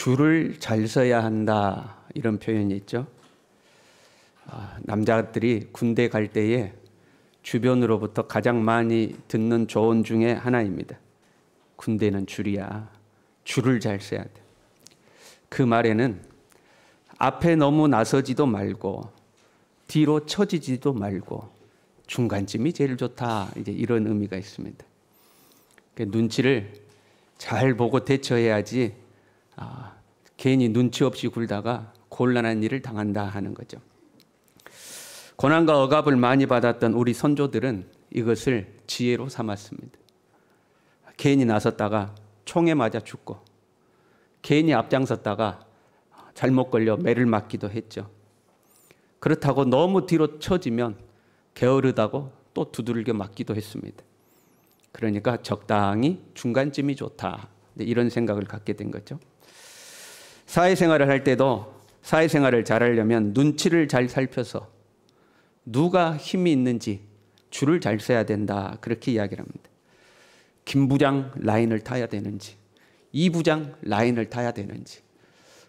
줄을 잘 서야 한다, 이런 표현이 있죠. 남자들이 군대 갈 때에 주변으로부터 가장 많이 듣는 조언 중에 하나입니다. 군대는 줄이야. 줄을 잘 서야 돼. 그 말에는 앞에 너무 나서지도 말고 뒤로 처지지도 말고 중간쯤이 제일 좋다, 이제 이런 의미가 있습니다. 눈치를 잘 보고 대처해야지 괜히 눈치 없이 굴다가 곤란한 일을 당한다 하는 거죠. 고난과 억압을 많이 받았던 우리 선조들은 이것을 지혜로 삼았습니다. 괜히 나섰다가 총에 맞아 죽고, 괜히 앞장섰다가 잘못 걸려 매를 맞기도 했죠. 그렇다고 너무 뒤로 처지면 게으르다고 또 두들겨 맞기도 했습니다. 그러니까 적당히 중간쯤이 좋다, 이런 생각을 갖게 된 거죠. 사회생활을 할 때도 사회생활을 잘하려면 눈치를 잘 살펴서 누가 힘이 있는지 줄을 잘 서야 된다, 그렇게 이야기를 합니다. 김 부장 라인을 타야 되는지, 이 부장 라인을 타야 되는지,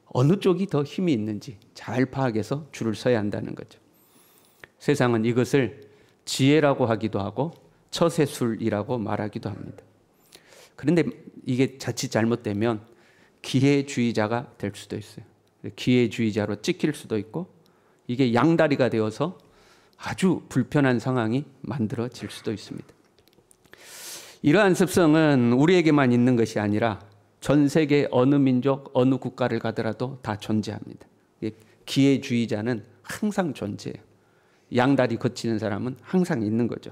어느 쪽이 더 힘이 있는지 잘 파악해서 줄을 서야 한다는 거죠. 세상은 이것을 지혜라고 하기도 하고 처세술이라고 말하기도 합니다. 그런데 이게 자칫 잘못되면 기회주의자가 될 수도 있어요. 기회주의자로 찍힐 수도 있고, 이게 양다리가 되어서 아주 불편한 상황이 만들어질 수도 있습니다. 이러한 습성은 우리에게만 있는 것이 아니라 전 세계 어느 민족, 어느 국가를 가더라도 다 존재합니다. 기회주의자는 항상 존재해요. 양다리 거치는 사람은 항상 있는 거죠.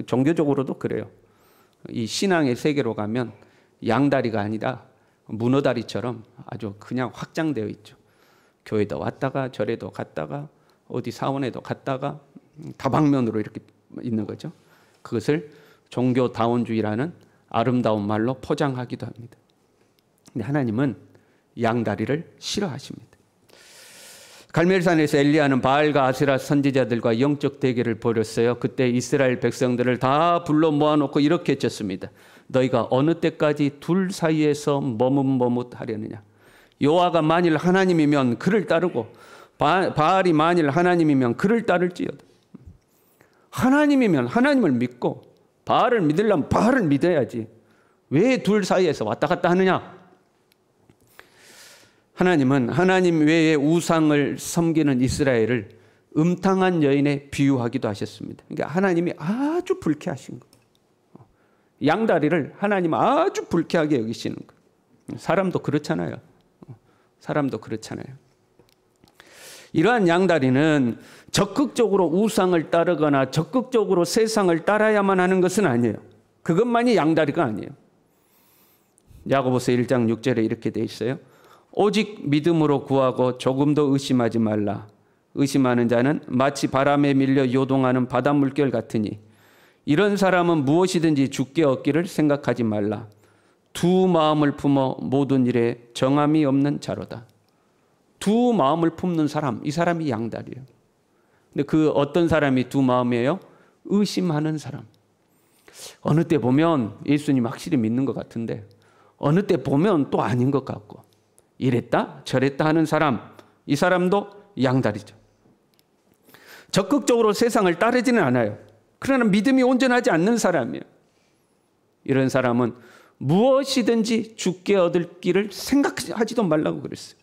종교적으로도 그래요. 이 신앙의 세계로 가면 양다리가 아니라 문어다리처럼 아주 그냥 확장되어 있죠. 교회도 왔다가 절에도 갔다가 어디 사원에도 갔다가 다방면으로 이렇게 있는 거죠. 그것을 종교다원주의라는 아름다운 말로 포장하기도 합니다. 근데 하나님은 양다리를 싫어하십니다. 갈멜산에서 엘리야는 바알과 아세라 선지자들과 영적 대결을 벌였어요. 그때 이스라엘 백성들을 다 불러 모아놓고 이렇게 했습니다. 너희가 어느 때까지 둘 사이에서 머뭇머뭇하려느냐. 여호와가 만일 하나님이면 그를 따르고 바알이 만일 하나님이면 그를 따를지어다. 하나님이면 하나님을 믿고 바알을 믿으려면 바알을 믿어야지. 왜 둘 사이에서 왔다 갔다 하느냐. 하나님은 하나님 외에 우상을 섬기는 이스라엘을 음탕한 여인에 비유하기도 하셨습니다. 그러니까 하나님이 아주 불쾌하신 거예요. 양다리를 하나님 아주 불쾌하게 여기시는 거예요. 사람도 그렇잖아요. 사람도 그렇잖아요. 이러한 양다리는 적극적으로 우상을 따르거나 적극적으로 세상을 따라야만 하는 것은 아니에요. 그것만이 양다리가 아니에요. 야고보서 1장 6절에 이렇게 돼 있어요. 오직 믿음으로 구하고 조금도 의심하지 말라. 의심하는 자는 마치 바람에 밀려 요동하는 바다 물결 같으니 이런 사람은 무엇이든지 주께 얻기를 생각하지 말라. 두 마음을 품어 모든 일에 정함이 없는 자로다. 두 마음을 품는 사람, 이 사람이 양다리예요. 근데 그 어떤 사람이 두 마음이에요? 의심하는 사람. 어느 때 보면 예수님 확실히 믿는 것 같은데 어느 때 보면 또 아닌 것 같고 이랬다 저랬다 하는 사람, 이 사람도 양다리죠. 적극적으로 세상을 따르지는 않아요. 그러나 믿음이 온전하지 않는 사람이에요. 이런 사람은 무엇이든지 주께 얻을 길을 생각하지도 말라고 그랬어요.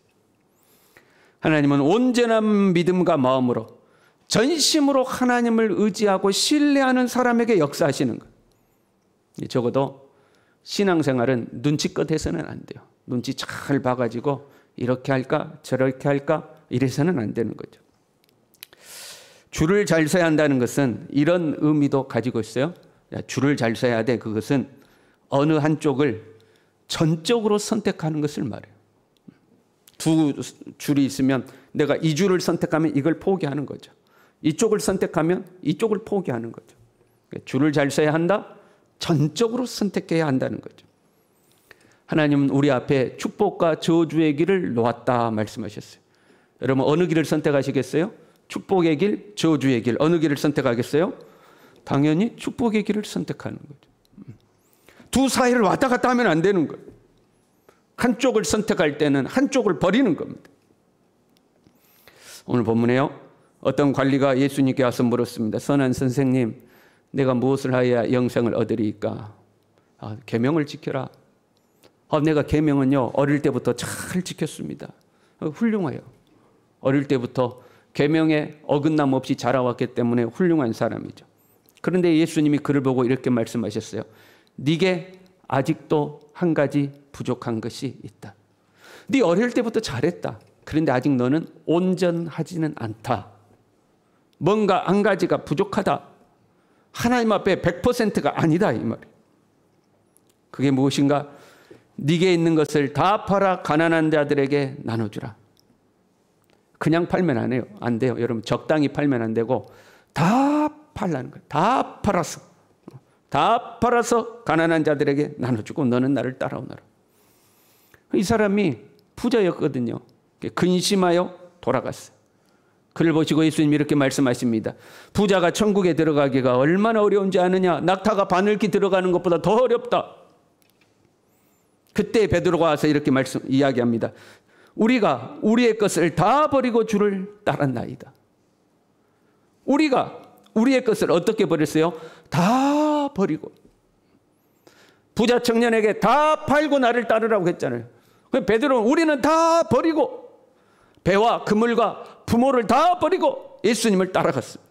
하나님은 온전한 믿음과 마음으로 전심으로 하나님을 의지하고 신뢰하는 사람에게 역사하시는 거예요. 적어도 신앙생활은 눈치껏 해서는 안 돼요. 눈치 잘 봐가지고 이렇게 할까 저렇게 할까 이래서는 안 되는 거죠. 줄을 잘 서야 한다는 것은 이런 의미도 가지고 있어요. 줄을 잘 서야 돼. 그것은 어느 한쪽을 전적으로 선택하는 것을 말해요. 두 줄이 있으면 내가 이 줄을 선택하면 이걸 포기하는 거죠. 이쪽을 선택하면 이쪽을 포기하는 거죠. 줄을 잘 서야 한다. 전적으로 선택해야 한다는 거죠. 하나님은 우리 앞에 축복과 저주의 길을 놓았다 말씀하셨어요. 여러분 어느 길을 선택하시겠어요? 축복의 길, 저주의 길. 어느 길을 선택하겠어요? 당연히 축복의 길을 선택하는 거죠. 두 사이를 왔다 갔다 하면 안 되는 거예요. 한쪽을 선택할 때는 한쪽을 버리는 겁니다. 오늘 본문에요, 어떤 관리가 예수님께 와서 물었습니다. 선한 선생님, 내가 무엇을 하여야 영생을 얻으리이까? 계명을 지켜라. 내가 계명은요, 어릴 때부터 잘 지켰습니다. 훌륭해요. 어릴 때부터 계명에 어긋남 없이 자라왔기 때문에 훌륭한 사람이죠. 그런데 예수님이 그를 보고 이렇게 말씀하셨어요. 네게 아직도 한 가지 부족한 것이 있다. 네 어릴 때부터 잘했다. 그런데 아직 너는 온전하지는 않다. 뭔가 한 가지가 부족하다. 하나님 앞에 100%가 아니다, 이 말이에요. 그게 무엇인가? 네게 있는 것을 다 팔아 가난한 자들에게 나눠주라. 그냥 팔면 안 해요. 안 돼요. 여러분, 적당히 팔면 안 되고 다 팔라는 거예요. 다 팔아서 가난한 자들에게 나눠주고 너는 나를 따라오너라. 이 사람이 부자였거든요. 근심하여 돌아갔어요. 그를 보시고 예수님이 이렇게 말씀하십니다. 부자가 천국에 들어가기가 얼마나 어려운지 아느냐? 낙타가 바늘기 들어가는 것보다 더 어렵다. 그때 베드로가 와서 이렇게 이야기합니다. 우리가 우리의 것을 다 버리고 주를 따랐나이다. 우리가 우리의 것을 어떻게 버렸어요? 다 버리고. 부자 청년에게 다 팔고 나를 따르라고 했잖아요. 베드로는 우리는 다 버리고 배와 그물과 부모를 다 버리고 예수님을 따라갔습니다.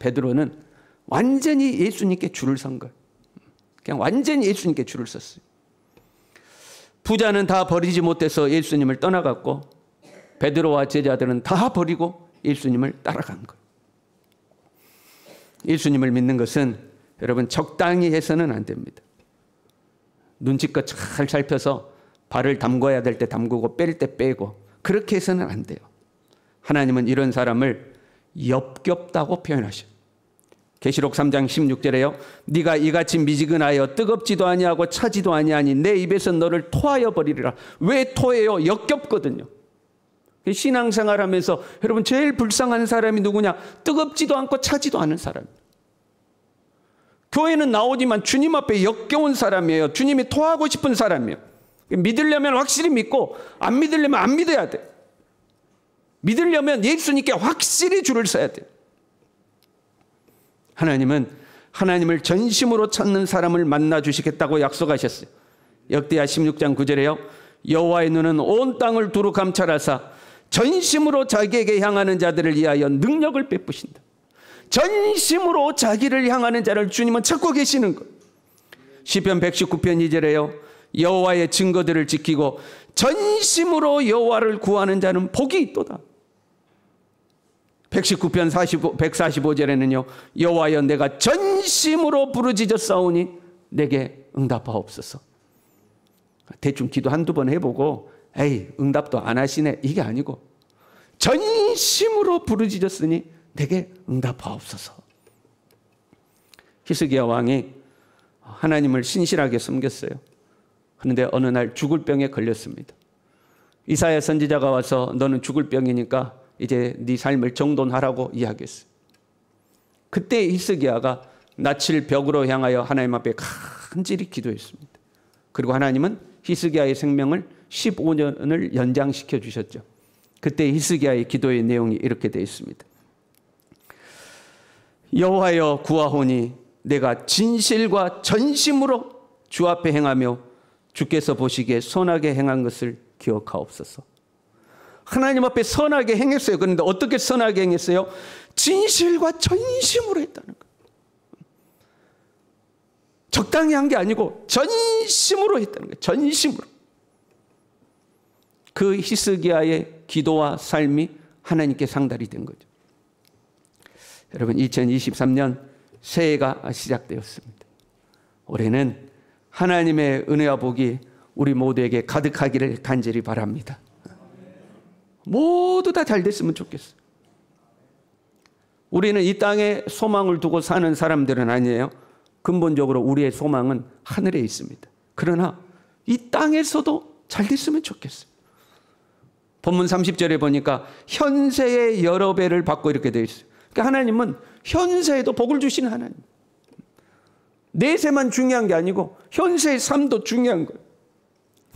베드로는 완전히 예수님께 줄을 선 거예요. 그냥 완전히 예수님께 줄을 섰어요. 부자는 다 버리지 못해서 예수님을 떠나갔고 베드로와 제자들은 다 버리고 예수님을 따라간 거예요. 예수님을 믿는 것은 여러분 적당히 해서는 안 됩니다. 눈치껏 잘 살펴서 발을 담궈야 될 때 담그고 뺄 때 빼고 그렇게 해서는 안 돼요. 하나님은 이런 사람을 역겹다고 표현하셔요. 계시록 3장 16절에요. 네가 이같이 미지근하여 뜨겁지도 아니하고 차지도 아니하니 내 입에서 너를 토하여 버리리라. 왜 토해요? 역겹거든요. 신앙생활하면서 여러분 제일 불쌍한 사람이 누구냐? 뜨겁지도 않고 차지도 않은 사람. 교회는 나오지만 주님 앞에 역겨운 사람이에요. 주님이 토하고 싶은 사람이에요. 믿으려면 확실히 믿고 안 믿으려면 안 믿어야 돼. 믿으려면 예수님께 확실히 줄을 서야 돼. 하나님은 하나님을 전심으로 찾는 사람을 만나 주시겠다고 약속하셨어요. 역대하 16장 9절에요. 여호와의 눈은 온 땅을 두루 감찰하사 전심으로 자기에게 향하는 자들을 위하여 능력을 베푸신다. 전심으로 자기를 향하는 자를 주님은 찾고 계시는 거예요. 시편 119편 2절에요. 여호와의 증거들을 지키고 전심으로 여호와를 구하는 자는 복이 있도다. 119편 145절에는요. 여호와여 내가 전심으로 부르짖어 싸우니 내게 응답하옵소서. 대충 기도 한두 번 해보고 에이 응답도 안 하시네 이게 아니고 전심으로 부르짖었으니 내게 응답하옵소서. 히스기야 왕이 하나님을 신실하게 섬겼어요. 그런데 어느 날 죽을 병에 걸렸습니다. 이사야 선지자가 와서 너는 죽을 병이니까 이제 네 삶을 정돈하라고 이야기했어요. 그때 히스기야가 낯을 벽으로 향하여 하나님 앞에 간절히 기도했습니다. 그리고 하나님은 히스기야의 생명을 15년을 연장시켜 주셨죠. 그때 히스기야의 기도의 내용이 이렇게 되어 있습니다. 여호와여 구하오니 내가 진실과 전심으로 주 앞에 행하며 주께서 보시기에 선하게 행한 것을 기억하옵소서. 하나님 앞에 선하게 행했어요. 그런데 어떻게 선하게 행했어요? 진실과 전심으로 했다는 거예요. 적당히 한 게 아니고 전심으로 했다는 거예요. 전심으로. 그 히스기야의 기도와 삶이 하나님께 상달이 된 거죠. 여러분 2023년 새해가 시작되었습니다. 올해는 하나님의 은혜와 복이 우리 모두에게 가득하기를 간절히 바랍니다. 모두 다 잘 됐으면 좋겠어요. 우리는 이 땅에 소망을 두고 사는 사람들은 아니에요. 근본적으로 우리의 소망은 하늘에 있습니다. 그러나 이 땅에서도 잘 됐으면 좋겠어요. 본문 30절에 보니까 현세의 여러 배를 받고 이렇게 되어 있어요. 그러니까 하나님은 현세에도 복을 주시는 하나님. 내세만 중요한 게 아니고 현세의 삶도 중요한 거예요.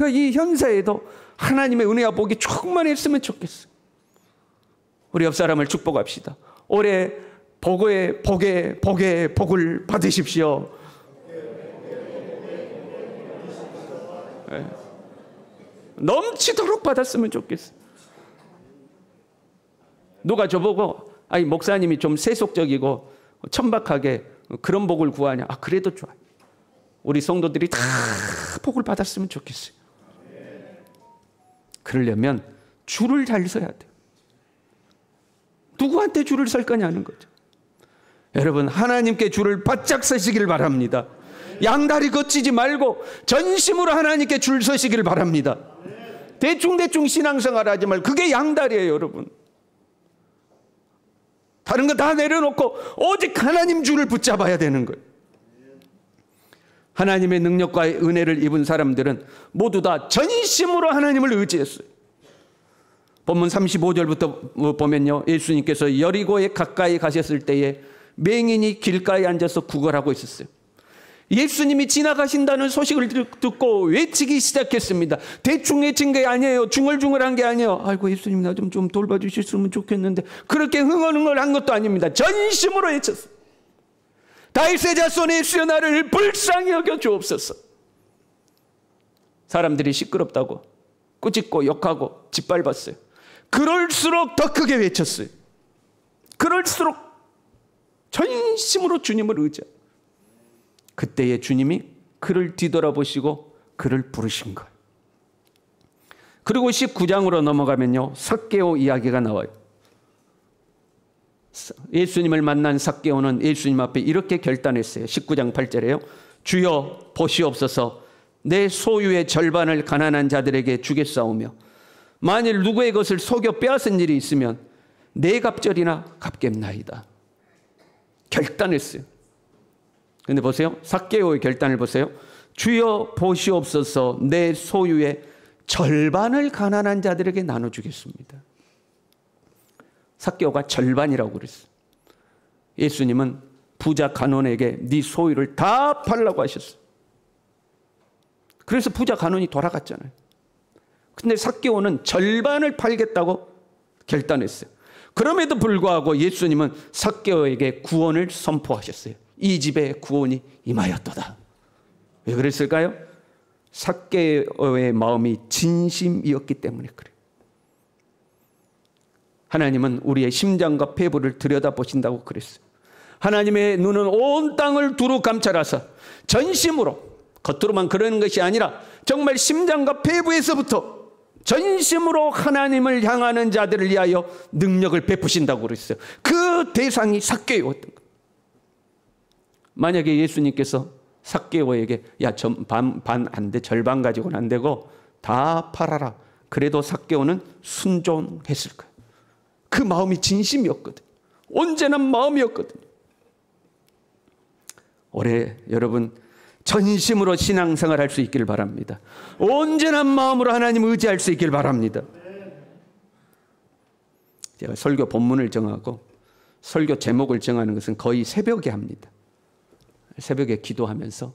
그러니까 이 현세에도 하나님의 은혜와 복이 충만했으면 좋겠어요. 우리 옆 사람을 축복합시다. 올해 복의 복을 받으십시오. 네. 넘치도록 받았으면 좋겠어요. 누가 저보고 아니 목사님이 좀 세속적이고 천박하게 그런 복을 구하냐. 아, 그래도 좋아요. 우리 성도들이 다 복을 받았으면 좋겠어요. 그러려면 줄을 잘 서야 돼요. 누구한테 줄을 설 거냐는 거죠. 여러분, 하나님께 줄을 바짝 서시길 바랍니다. 양다리 걷히지 말고 전심으로 하나님께 줄 서시길 바랍니다. 대충 신앙생활 하지 말고 그게 양다리예요, 여러분. 다른 거 다 내려놓고 오직 하나님 줄을 붙잡아야 되는 거예요. 하나님의 능력과 은혜를 입은 사람들은 모두 다 전심으로 하나님을 의지했어요. 본문 35절부터 보면요, 예수님께서 여리고에 가까이 가셨을 때에 맹인이 길가에 앉아서 구걸하고 있었어요. 예수님이 지나가신다는 소식을 듣고 외치기 시작했습니다. 대충 외친 게 아니에요. 중얼중얼한 게 아니에요. 아이고, 예수님 나 좀 돌봐주셨으면 좋겠는데, 그렇게 흥얼흥얼한 것도 아닙니다. 전심으로 외쳤어요. 다윗의 자손 예수여 나를 불쌍히 여겨 주옵소서. 사람들이 시끄럽다고 꾸짖고 욕하고 짓밟았어요. 그럴수록 더 크게 외쳤어요. 그럴수록 전심으로 주님을 의지해요. 그때에 주님이 그를 뒤돌아보시고 그를 부르신 거예요. 그리고 19장으로 넘어가면요, 삭개오 이야기가 나와요. 예수님을 만난 삭개오는 예수님 앞에 이렇게 결단했어요. 19장 8절에요. 주여 보시옵소서, 내 소유의 절반을 가난한 자들에게 주겠사오며 만일 누구의 것을 속여 빼앗은 일이 있으면 네 갑절이나 갚겠나이다. 결단했어요. 근데 보세요, 삭개오의 결단을 보세요. 주여 보시옵소서, 내 소유의 절반을 가난한 자들에게 나눠주겠습니다. 삭개오가 절반이라고 그랬어요. 예수님은 부자 간원에게 네 소유를 다 팔라고 하셨어요. 그래서 부자 간원이 돌아갔잖아요. 근데 삭개오는 절반을 팔겠다고 결단했어요. 그럼에도 불구하고 예수님은 삭개오에게 구원을 선포하셨어요. 이 집에 구원이 임하였도다. 왜 그랬을까요? 삭개오의 마음이 진심이었기 때문에 그래요. 하나님은 우리의 심장과 폐부를 들여다보신다고 그랬어요. 하나님의 눈은 온 땅을 두루 감찰하사 전심으로, 겉으로만 그러는 것이 아니라 정말 심장과 폐부에서부터 전심으로 하나님을 향하는 자들을 위하여 능력을 베푸신다고 그랬어요. 그 대상이 삭개오였던 거예요. 만약에 예수님께서 삭개오에게 야, 반 안 돼, 절반 가지고는 안 되고 다 팔아라, 그래도 삭개오는 순종했을 거예요. 그 마음이 진심이었거든요. 온전한 마음이었거든요. 올해 여러분 전심으로 신앙생활할 수 있기를 바랍니다. 온전한 마음으로 하나님 의지할 수 있기를 바랍니다. 제가 설교 본문을 정하고 설교 제목을 정하는 것은 거의 새벽에 합니다. 새벽에 기도하면서,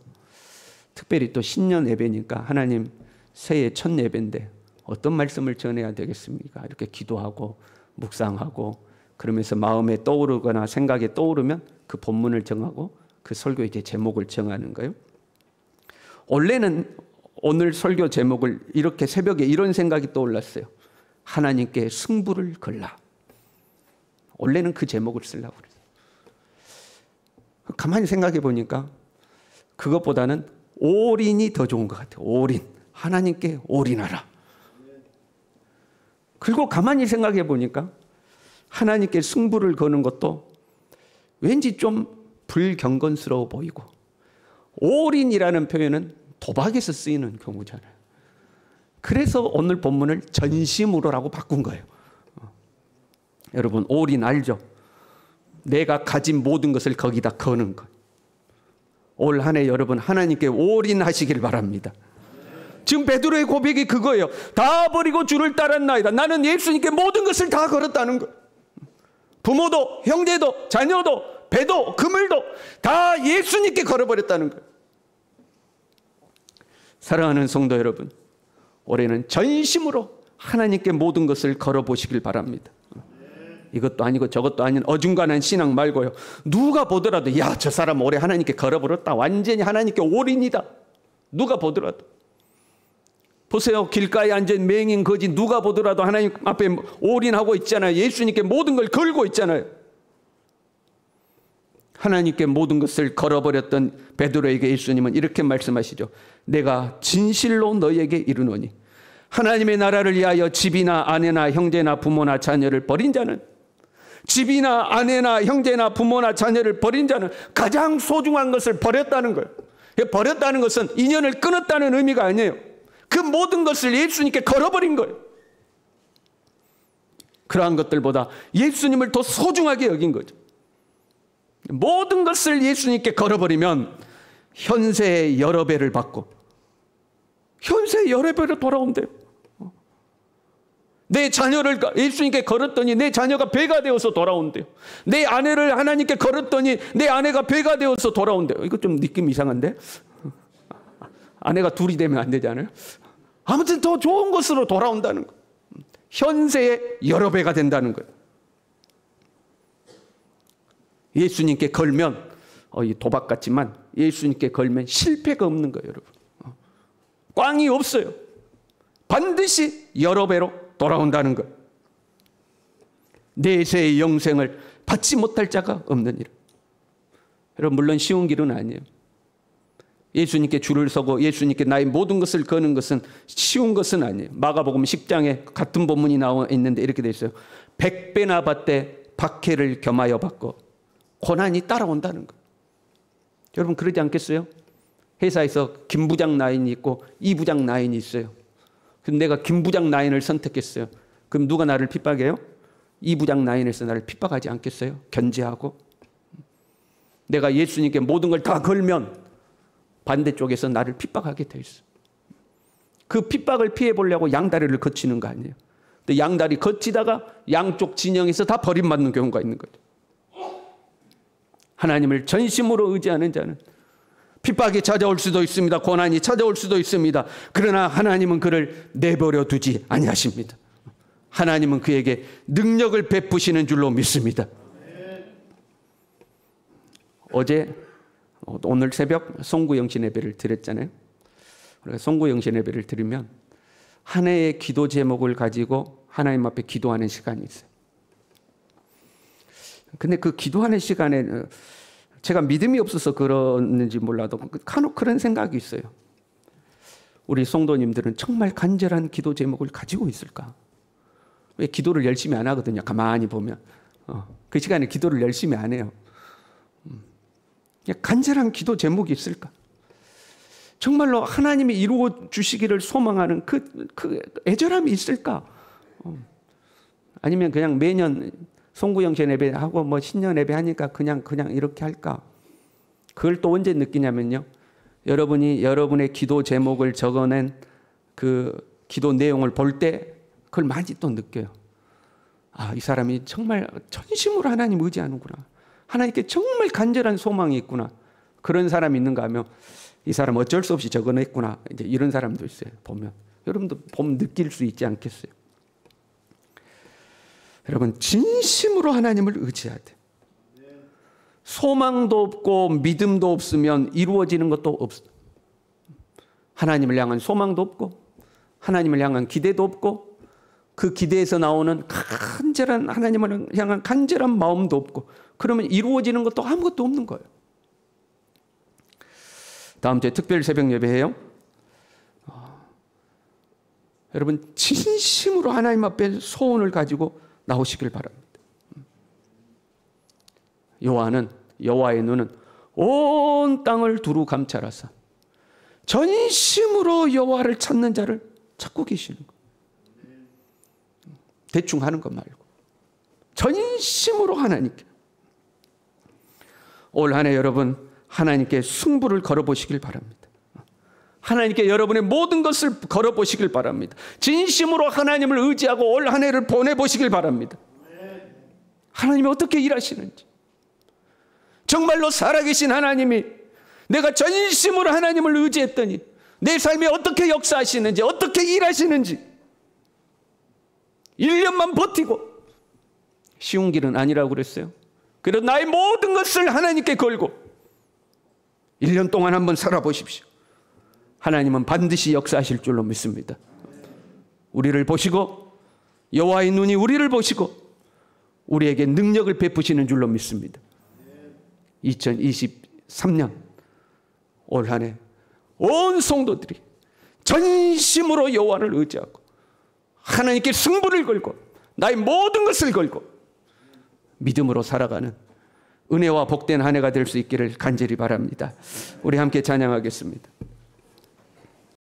특별히 또 신년 예배니까 하나님 새해 첫 예배인데 어떤 말씀을 전해야 되겠습니까? 이렇게 기도하고 묵상하고 그러면서 마음에 떠오르거나 생각에 떠오르면 그 본문을 정하고 그 설교 이제 제목을 정하는 거예요. 원래는 오늘 설교 제목을 이렇게 새벽에 이런 생각이 떠올랐어요. 하나님께 승부를 걸라. 원래는 그 제목을 쓰려고 그랬어요. 가만히 생각해 보니까 그것보다는 올인이 더 좋은 것 같아요. 올인. 하나님께 올인하라. 그리고 가만히 생각해 보니까 하나님께 승부를 거는 것도 왠지 좀 불경건스러워 보이고, 올인이라는 표현은 도박에서 쓰이는 경우잖아요. 그래서 오늘 본문을 전심으로라고 바꾼 거예요. 여러분, 올인 알죠? 내가 가진 모든 것을 거기다 거는 것. 올 한 해 여러분 하나님께 올인하시길 바랍니다. 지금 베드로의 고백이 그거예요. 다 버리고 주를 따랐나이다. 나는 예수님께 모든 것을 다 걸었다는 거. 부모도 형제도 자녀도 배도 그물도 다 예수님께 걸어버렸다는 거예요. 사랑하는 성도 여러분, 올해는 전심으로 하나님께 모든 것을 걸어보시길 바랍니다. 이것도 아니고 저것도 아닌 어중간한 신앙 말고요. 누가 보더라도 야, 저 사람 올해 하나님께 걸어버렸다. 완전히 하나님께 올인이다. 누가 보더라도. 보세요. 길가에 앉은 맹인 거지 누가 보더라도 하나님 앞에 올인하고 있잖아요. 예수님께 모든 걸 걸고 있잖아요. 하나님께 모든 것을 걸어버렸던 베드로에게 예수님은 이렇게 말씀하시죠. 내가 진실로 너에게 이르노니 하나님의 나라를 위하여 집이나 아내나 형제나 부모나 자녀를 버린 자는, 집이나 아내나 형제나 부모나 자녀를 버린 자는 가장 소중한 것을 버렸다는 거예요. 버렸다는 것은 인연을 끊었다는 의미가 아니에요. 그 모든 것을 예수님께 걸어버린 거예요. 그러한 것들보다 예수님을 더 소중하게 여긴 거죠. 모든 것을 예수님께 걸어버리면 현세의 여러 배를 받고 현세의 여러 배로 돌아온대요. 내 자녀를 예수님께 걸었더니 내 자녀가 배가 되어서 돌아온대요. 내 아내를 하나님께 걸었더니 내 아내가 배가 되어서 돌아온대요. 이거 좀 느낌 이상한데? 아내가 둘이 되면 안 되잖아요. 아무튼 더 좋은 것으로 돌아온다는 거예요. 현세의 여러 배가 된다는 거예요. 예수님께 걸면 도박 같지만 예수님께 걸면 실패가 없는 거예요, 여러분. 꽝이 없어요. 반드시 여러 배로 돌아온다는 것. 내세의 영생을 받지 못할 자가 없는 일. 여러분, 물론 쉬운 길은 아니에요. 예수님께 줄을 서고 예수님께 나의 모든 것을 거는 것은 쉬운 것은 아니에요. 마가복음 10장에 같은 본문이 나와 있는데 이렇게 돼 있어요. 100배나 받되 박해를 겸하여 받고 고난이 따라온다는 거예요. 여러분, 그러지 않겠어요? 회사에서 김 부장 라인이 있고 이 부장 라인이 있어요. 그럼 내가 김 부장 라인을 선택했어요. 그럼 누가 나를 핍박해요? 이 부장 라인에서 나를 핍박하지 않겠어요? 견제하고. 내가 예수님께 모든 걸 다 걸면 반대쪽에서 나를 핍박하게 돼 있어. 그 핍박을 피해 보려고 양다리를 거치는 거 아니에요. 근데 양다리 거치다가 양쪽 진영에서 다 버림받는 경우가 있는 거죠. 하나님을 전심으로 의지하는 자는 핍박이 찾아올 수도 있습니다. 고난이 찾아올 수도 있습니다. 그러나 하나님은 그를 내버려 두지 아니하십니다. 하나님은 그에게 능력을 베푸시는 줄로 믿습니다. 오늘 새벽 송구영신 예배를 드렸잖아요. 우리가 송구영신 예배를 드리면 한 해의 기도 제목을 가지고 하나님 앞에 기도하는 시간이 있어요. 근데 그 기도하는 시간에 제가 믿음이 없어서 그러는지 몰라도 간혹 그런 생각이 있어요. 우리 성도님들은 정말 간절한 기도 제목을 가지고 있을까? 왜 기도를 열심히 안 하거든요. 가만히 보면 그 시간에 기도를 열심히 안 해요. 간절한 기도 제목이 있을까? 정말로 하나님이 이루어 주시기를 소망하는 그 애절함이 있을까? 아니면 그냥 매년 송구영신 예배하고 뭐 신년 예배 하니까 그냥 이렇게 할까? 그걸 또 언제 느끼냐면요. 여러분이 여러분의 기도 제목을 적어낸 그 기도 내용을 볼 때 그걸 많이 또 느껴요. 아, 이 사람이 정말 전심으로 하나님 의지하는구나. 하나님께 정말 간절한 소망이 있구나. 그런 사람이 있는가 하면 이 사람 어쩔 수 없이 적어냈구나. 이제 이런 사람도 있어요. 보면 여러분도 보면 느낄 수 있지 않겠어요? 여러분, 진심으로 하나님을 의지해야 돼. 소망도 없고 믿음도 없으면 이루어지는 것도 없어. 하나님을 향한 소망도 없고 하나님을 향한 기대도 없고 그 기대에서 나오는 간절한 하나님을 향한 간절한 마음도 없고 그러면 이루어지는 것도 아무것도 없는 거예요. 다음 주에 특별 새벽 예배해요. 여러분, 진심으로 하나님 앞에 소원을 가지고 나오시길 바랍니다. 여호와의 눈은 온 땅을 두루 감찰하사 전심으로 여호와를 찾는 자를 찾고 계시는 거예요. 대충 하는 것 말고 전심으로 하나님께. 올 한 해 여러분 하나님께 승부를 걸어보시길 바랍니다. 하나님께 여러분의 모든 것을 걸어보시길 바랍니다. 진심으로 하나님을 의지하고 올 한 해를 보내보시길 바랍니다. 하나님이 어떻게 일하시는지, 정말로 살아계신 하나님이 내가 전심으로 하나님을 의지했더니 내 삶에 어떻게 역사하시는지, 어떻게 일하시는지 1년만 버티고, 쉬운 길은 아니라고 그랬어요. 그래서 나의 모든 것을 하나님께 걸고 1년 동안 한번 살아보십시오. 하나님은 반드시 역사하실 줄로 믿습니다. 우리를 보시고, 여호와의 눈이 우리를 보시고 우리에게 능력을 베푸시는 줄로 믿습니다. 2023년 올 한 해 온 성도들이 전심으로 여호와를 의지하고 하나님께 승부를 걸고 나의 모든 것을 걸고 믿음으로 살아가는 은혜와 복된 한 해가 될 수 있기를 간절히 바랍니다. 우리 함께 찬양하겠습니다.